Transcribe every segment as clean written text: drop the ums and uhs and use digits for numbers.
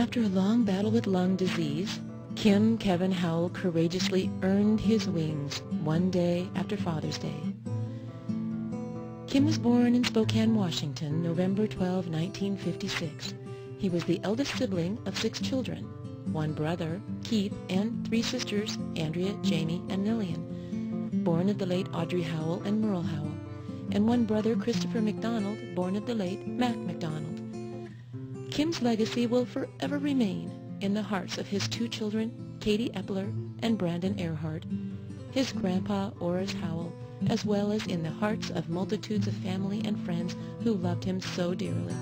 After a long battle with lung disease, Kim Kevin Howell courageously earned his wings one day after Father's Day. Kim was born in Spokane, Washington, November 12, 1956. He was the eldest sibling of 6 children, 1 brother, Keith, and 3 sisters, Andrea, Jamie, and Lillian, born of the late Audrey Howell and Merle Howell, and 1 brother, Christopher McDonald, born of the late Mac McDonald. Kim's legacy will forever remain in the hearts of his 2 children, Katie Epler and Brandon Earhart, his grandpa, Oris Howell, as well as in the hearts of multitudes of family and friends who loved him so dearly.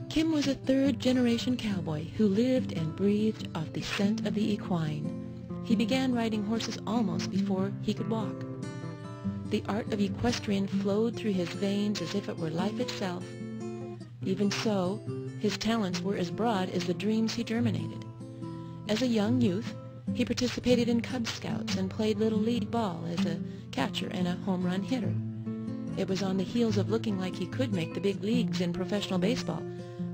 Kim was a 3rd-generation cowboy who lived and breathed off the scent of the equine. He began riding horses almost before he could walk. The art of equestrian flowed through his veins as if it were life itself. Even so, his talents were as broad as the dreams he germinated. As a young youth, he participated in Cub Scouts and played Little League ball as a catcher and a home run hitter. It was on the heels of looking like he could make the big leagues in professional baseball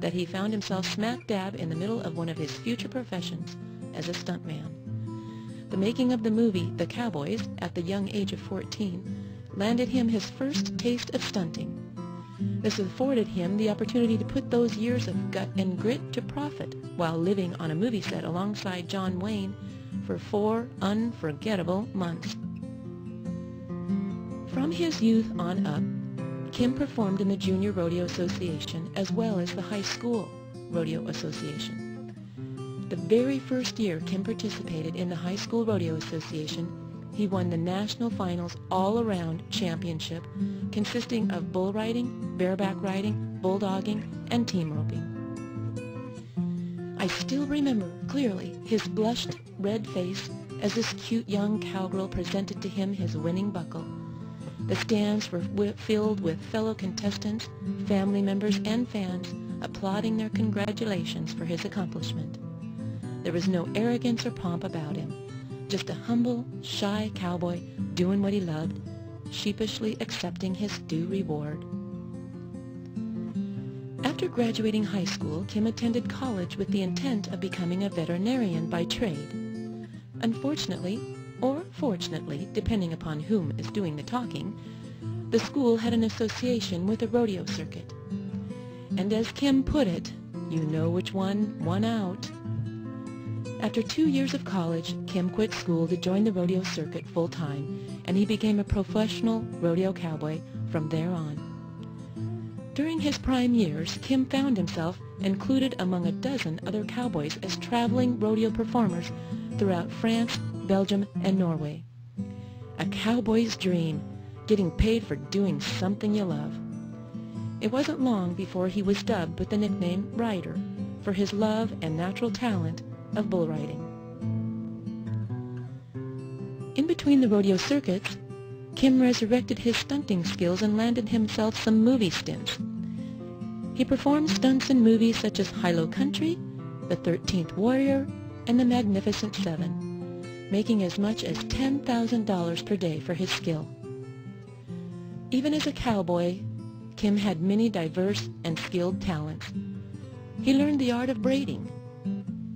that he found himself smack dab in the middle of one of his future professions as a stuntman. The making of the movie The Cowboys at the young age of 14 landed him his first taste of stunting. This afforded him the opportunity to put those years of gut and grit to profit while living on a movie set alongside John Wayne for 4 unforgettable months. From his youth on up, Kim performed in the Junior Rodeo Association as well as the High School Rodeo Association. The very first year Kim participated in the High School Rodeo Association, he won the National Finals All-Around Championship consisting of bull riding, bareback riding, bulldogging, and team roping. I still remember clearly his blushed red face as this cute young cowgirl presented to him his winning buckle. The stands were filled with fellow contestants, family members, and fans applauding their congratulations for his accomplishment. There was no arrogance or pomp about him, just a humble, shy cowboy doing what he loved, sheepishly accepting his due reward. After graduating high school, Kim attended college with the intent of becoming a veterinarian by trade. Unfortunately, or fortunately, depending upon whom is doing the talking, the school had an association with the rodeo circuit. And as Kim put it, you know which one won out. After 2 years of college, Kim quit school to join the rodeo circuit full-time, and he became a professional rodeo cowboy from there on. During his prime years, Kim found himself included among a dozen other cowboys as traveling rodeo performers throughout France, Belgium, and Norway. A cowboy's dream, getting paid for doing something you love. It wasn't long before he was dubbed with the nickname Rider for his love and natural talent of bull riding. In between the rodeo circuits, Kim resurrected his stunting skills and landed himself some movie stints. He performed stunts in movies such as High-Low Country, The 13th Warrior, and The Magnificent Seven, making as much as $10,000 per day for his skill. Even as a cowboy, Kim had many diverse and skilled talents. He learned the art of braiding.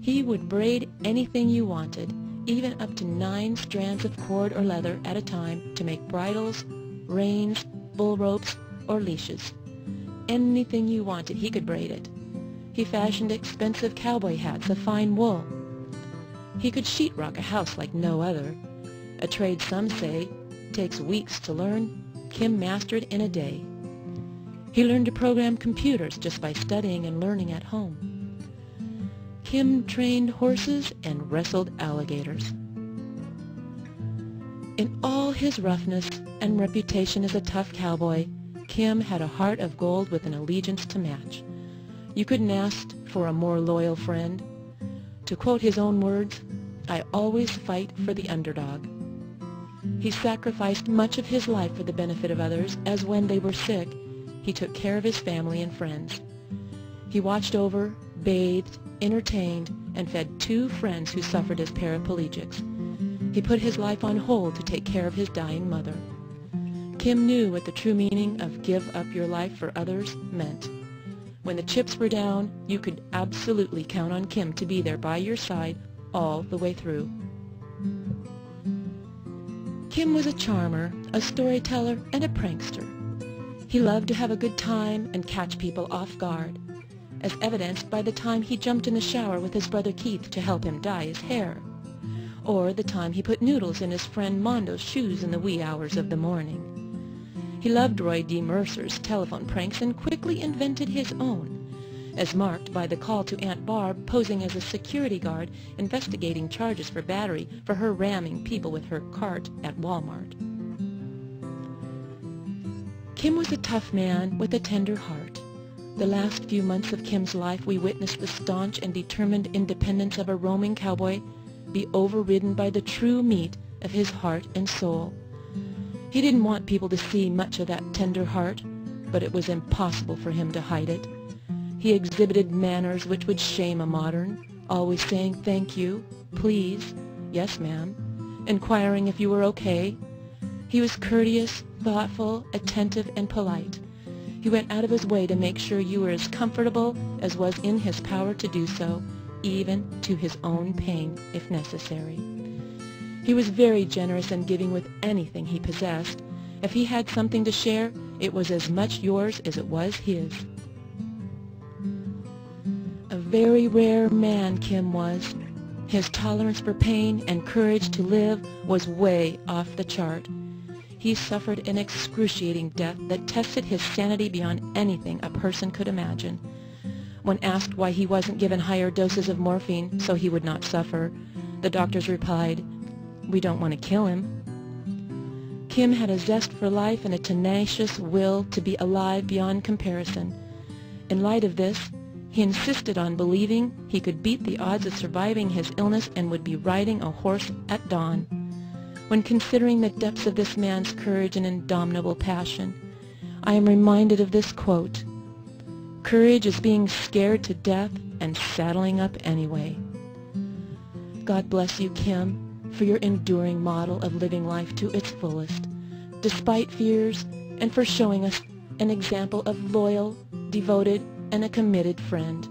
He would braid anything you wanted, even up to 9 strands of cord or leather at a time to make bridles, reins, bull ropes, or leashes. Anything you wanted, he could braid it. He fashioned expensive cowboy hats of fine wool. He could sheetrock a house like no other. A trade some say takes weeks to learn, Kim mastered in a day. He learned to program computers just by studying and learning at home. Kim trained horses and wrestled alligators. In all his roughness and reputation as a tough cowboy, Kim had a heart of gold with an allegiance to match. You couldn't ask for a more loyal friend. To quote his own words, "I always fight for the underdog." He sacrificed much of his life for the benefit of others, as when they were sick, he took care of his family and friends. He watched over, bathed, entertained, and fed 2 friends who suffered as paraplegics. He put his life on hold to take care of his dying mother. Kim knew what the true meaning of give up your life for others meant. When the chips were down, you could absolutely count on Kim to be there by your side all the way through. Kim was a charmer, a storyteller, and a prankster. He loved to have a good time and catch people off guard, as evidenced by the time he jumped in the shower with his brother Keith to help him dye his hair, or the time he put noodles in his friend Mondo's shoes in the wee hours of the morning. He loved Roy D. Mercer's telephone pranks and quickly invented his own, as marked by the call to Aunt Barb posing as a security guard investigating charges for battery for her ramming people with her cart at Walmart. Kim was a tough man with a tender heart. The last few months of Kim's life we witnessed the staunch and determined independence of a roaming cowboy be overridden by the true meat of his heart and soul. He didn't want people to see much of that tender heart, but it was impossible for him to hide it. He exhibited manners which would shame a modern, always saying thank you, please, yes ma'am, inquiring if you were okay. He was courteous, thoughtful, attentive, and polite. He went out of his way to make sure you were as comfortable as was in his power to do so, even to his own pain if necessary. He was very generous and giving with anything he possessed. If he had something to share, it was as much yours as it was his. A very rare man Kim was. His tolerance for pain and courage to live was way off the chart. He suffered an excruciating death that tested his sanity beyond anything a person could imagine. When asked why he wasn't given higher doses of morphine so he would not suffer, the doctors replied, "We don't want to kill him." Kim had a zest for life and a tenacious will to be alive beyond comparison. In light of this, he insisted on believing he could beat the odds of surviving his illness and would be riding a horse at dawn. When considering the depths of this man's courage and indomitable passion, I am reminded of this quote, "Courage is being scared to death and saddling up anyway." God bless you, Kim, for your enduring model of living life to its fullest, despite fears, and for showing us an example of loyal, devoted, and a committed friend.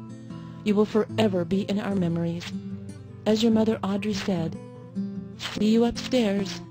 You will forever be in our memories. As your mother Audrey said, "See you upstairs."